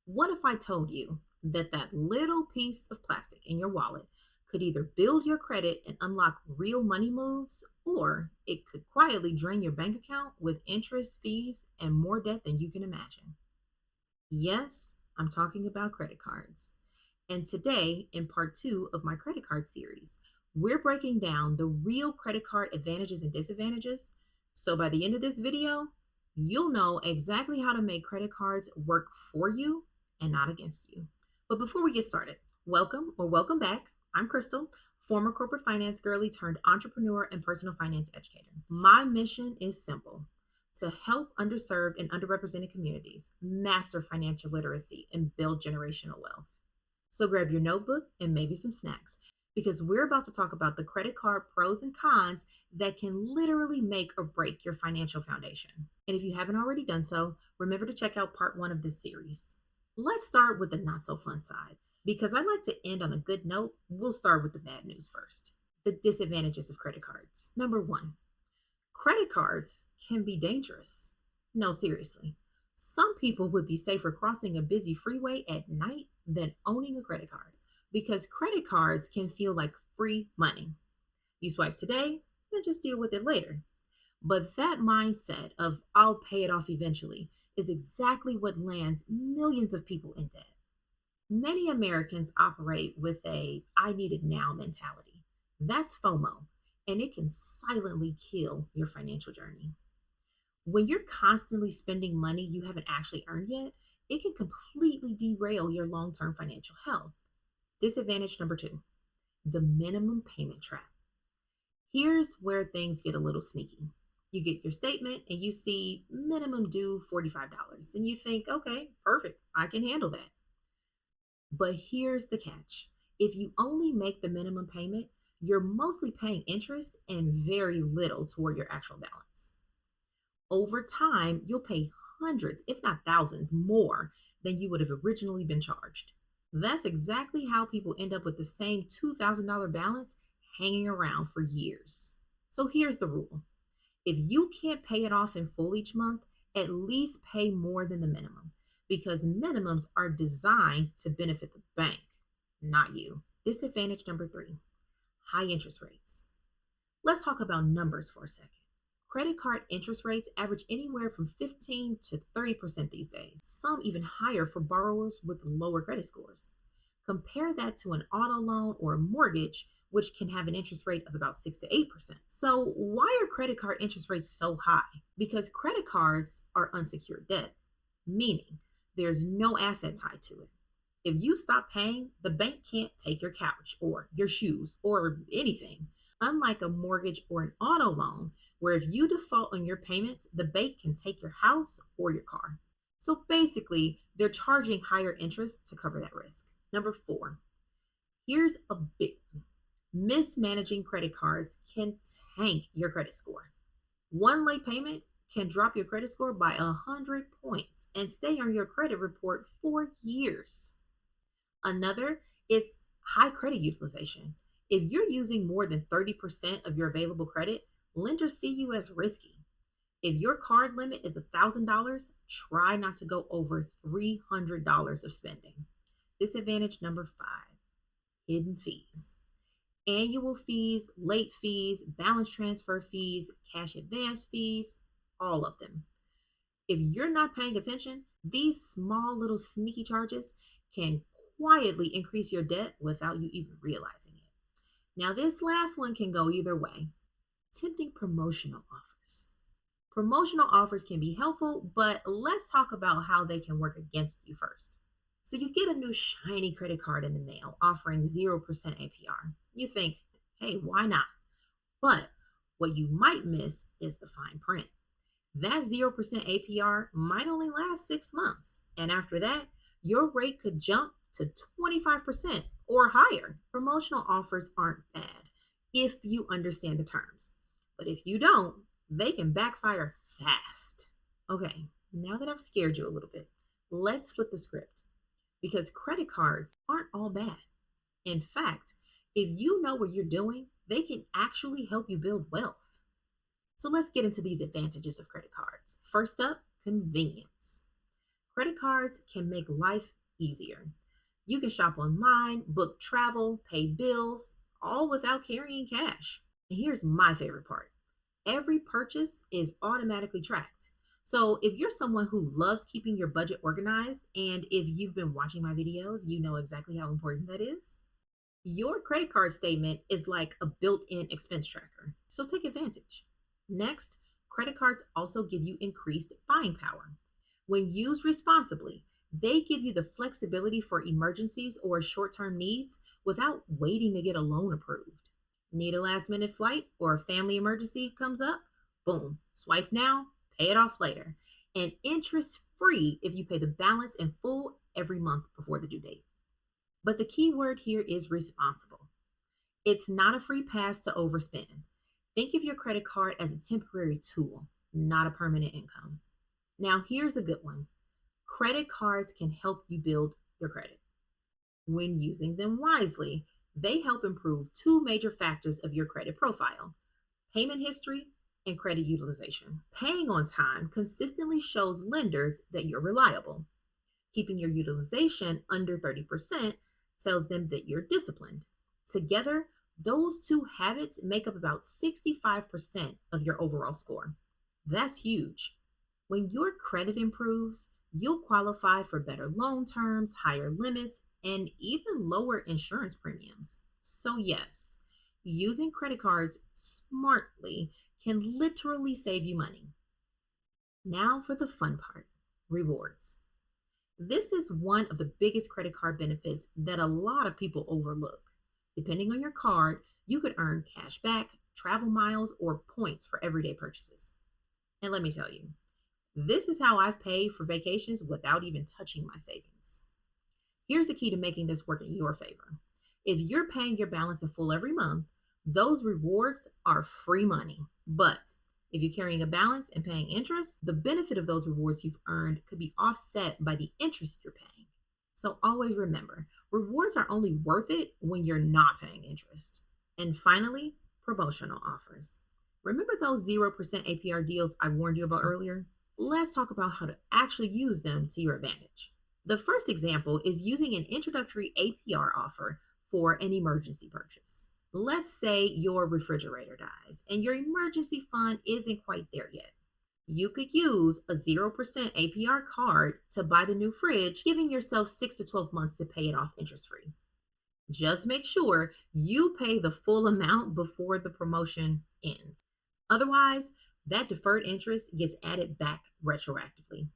What if I told you that that little piece of plastic in your wallet could either build your credit and unlock real money moves, or it could quietly drain your bank account with interest, fees, and more debt than you can imagine? Yes, I'm talking about credit cards. And today, in part two of my credit card series, we're breaking down the real credit card advantages and disadvantages. So by the end of this video, you'll know exactly how to make credit cards work for you and not against you. But before we get started, welcome back. I'm Crystal, former corporate finance girly turned entrepreneur and personal finance educator. My mission is simple: to help underserved and underrepresented communities master financial literacy and build generational wealth. So grab your notebook and maybe some snacks, because we're about to talk about the credit card pros and cons that can literally make or break your financial foundation. And if you haven't already done so, remember to check out part one of this series. Let's start with the not so fun side. Because I like to end on a good note, we'll start with the bad news first. The disadvantages of credit cards. Number one, credit cards can be dangerous. No, seriously. Some people would be safer crossing a busy freeway at night than owning a credit card, because credit cards can feel like free money. You swipe today and just deal with it later. But that mindset of "I'll pay it off eventually" is exactly what lands millions of people in debt. Many Americans operate with a "I need it now" mentality. That's FOMO, and it can silently kill your financial journey. When you're constantly spending money you haven't actually earned yet, it can completely derail your long term financial health. Disadvantage number two: the minimum payment trap. Here's where things get a little sneaky. You get your statement and you see minimum due $45, and you think, okay, perfect, I can handle that. But here's the catch: if you only make the minimum payment, you're mostly paying interest and very little toward your actual balance. Over time, you'll pay hundreds, if not thousands, more than you would have originally been charged. That's exactly how people end up with the same $2,000 balance hanging around for years. So here's the rule: if you can't pay it off in full each month, at least pay more than the minimum, because minimums are designed to benefit the bank, not you. Disadvantage number three: high interest rates. Let's talk about numbers for a second. Credit card interest rates average anywhere from 15 to 30% these days, some even higher for borrowers with lower credit scores. Compare that to an auto loan or a mortgage, which can have an interest rate of about 6 to 8%. So, why are credit card interest rates so high? Because credit cards are unsecured debt, meaning there's no asset tied to it. If you stop paying, the bank can't take your couch or your shoes or anything. Unlike a mortgage or an auto loan, where if you default on your payments, the bank can take your house or your car. So basically, they're charging higher interest to cover that risk. Number four, here's a big one: mismanaging credit cards can tank your credit score. One late payment can drop your credit score by 100 points and stay on your credit report for years. Another is high credit utilization. If you're using more than 30% of your available credit, lenders see you as risky. If your card limit is $1,000, try not to go over $300 of spending. Disadvantage number five: hidden fees. Annual fees, late fees, balance transfer fees, cash advance fees, all of them. If you're not paying attention, these small little sneaky charges can quietly increase your debt without you even realizing it. Now, this last one can go either way. Tempting promotional offers. Promotional offers can be helpful, but let's talk about how they can work against you first. So, you get a new shiny credit card in the mail offering 0% APR. You think, hey, why not? But what you might miss is the fine print. That 0% APR might only last 6 months. And after that, your rate could jump to 25% or higher. Promotional offers aren't bad if you understand the terms. But if you don't, they can backfire fast. Okay, now that I've scared you a little bit, let's flip the script, because credit cards aren't all bad. In fact, if you know what you're doing, they can actually help you build wealth. So let's get into these advantages of credit cards. First up, convenience. Credit cards can make life easier. You can shop online, book travel, pay bills, all without carrying cash. And here's my favorite part: every purchase is automatically tracked. So if you're someone who loves keeping your budget organized, and if you've been watching my videos, you know exactly how important that is. Your credit card statement is like a built in expense tracker, so take advantage. Next, credit cards also give you increased buying power. When used responsibly, they give you the flexibility for emergencies or short term needs without waiting to get a loan approved. Need a last minute flight or a family emergency comes up? Boom, swipe now, pay it off later. And interest free if you pay the balance in full every month before the due date. But the key word here is responsible. It's not a free pass to overspend. Think of your credit card as a temporary tool, not a permanent income. Now, here's a good one: credit cards can help you build your credit. When using them wisely, they help improve two major factors of your credit profile: payment history and credit utilization. Paying on time consistently shows lenders that you're reliable. Keeping your utilization under 30% tells them that you're disciplined. Together, those two habits make up about 65% of your overall score. That's huge. When your credit improves, you'll qualify for better loan terms, higher limits, and even lower insurance premiums. So, yes, using credit cards smartly can literally save you money. Now for the fun part: rewards. This is one of the biggest credit card benefits that a lot of people overlook. Depending on your card, you could earn cash back, travel miles, or points for everyday purchases. And let me tell you, this is how I've paid for vacations without even touching my savings. Here's the key to making this work in your favor: if you're paying your balance in full every month, those rewards are free money. But if you're carrying a balance and paying interest, the benefit of those rewards you've earned could be offset by the interest you're paying. So always remember, rewards are only worth it when you're not paying interest. And finally, promotional offers. Remember those 0% APR deals I warned you about earlier? Let's talk about how to actually use them to your advantage. The first example is using an introductory APR offer for an emergency purchase. Let's say your refrigerator dies and your emergency fund isn't quite there yet. You could use a 0% APR card to buy the new fridge, giving yourself 6 to 12 months to pay it off interest free. Just make sure you pay the full amount before the promotion ends. Otherwise, that deferred interest gets added back retroactively.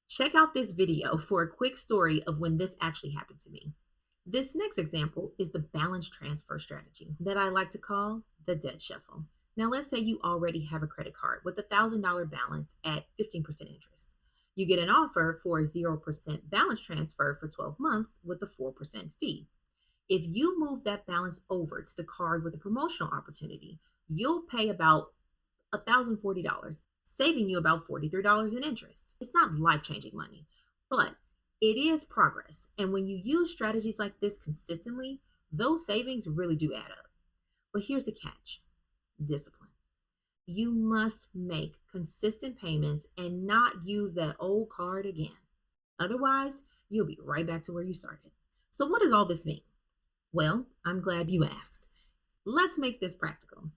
Check out this video for a quick story of when this actually happened to me. This next example is the balance transfer strategy that I like to call the debt shuffle. Now, let's say you already have a credit card with a $1,000 balance at 15% interest. You get an offer for a 0% balance transfer for 12 months with a 4% fee. If you move that balance over to the card with a promotional opportunity, you'll pay about $1,040, saving you about $43 in interest. It's not life changing money, but it is progress. And when you use strategies like this consistently, those savings really do add up. But here's the catch: discipline. You must make consistent payments and not use that old card again. Otherwise, you'll be right back to where you started. So, what does all this mean? Well, I'm glad you asked. Let's make this practical.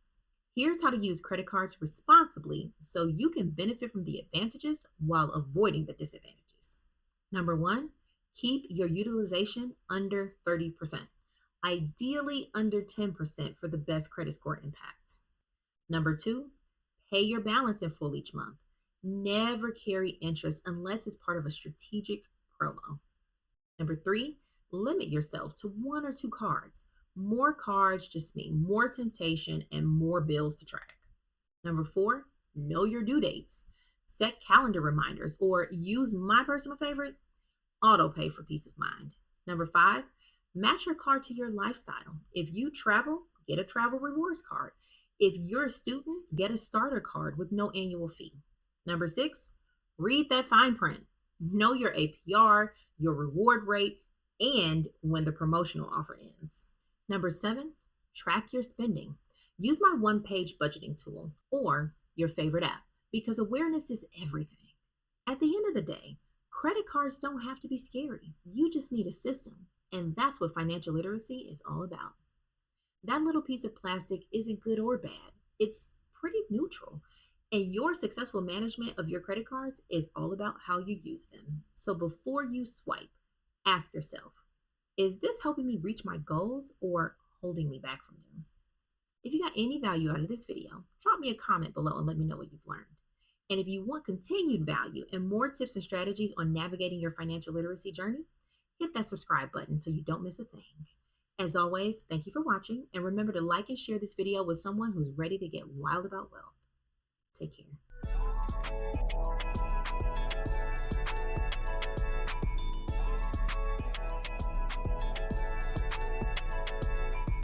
Here's how to use credit cards responsibly so you can benefit from the advantages while avoiding the disadvantages. Number one, keep your utilization under 30%, ideally under 10% for the best credit score impact. Number two, pay your balance in full each month. Never carry interest unless it's part of a strategic promo. Number three, limit yourself to one or two cards. More cards just mean more temptation and more bills to track. Number four, know your due dates. Set calendar reminders or use my personal favorite, auto pay for peace of mind. Number five, match your card to your lifestyle. If you travel, get a travel rewards card. If you're a student, get a starter card with no annual fee. Number six, read that fine print. Know your APR, your reward rate, and when the promotional offer ends. Number seven, track your spending. Use my one-page budgeting tool or your favorite app because awareness is everything. At the end of the day, Credit cards don't have to be scary. You just need a system. And that's what financial literacy is all about. That little piece of plastic isn't good or bad, it's pretty neutral. And your successful management of your credit cards is all about how you use them. So before you swipe, ask yourself, is this helping me reach my goals or holding me back from them? If you got any value out of this video, drop me a comment below and let me know what you've learned. And if you want continued value and more tips and strategies on navigating your financial literacy journey, hit that subscribe button so you don't miss a thing. As always, thank you for watching, and remember to like and share this video with someone who's ready to get wild about wealth. Take care.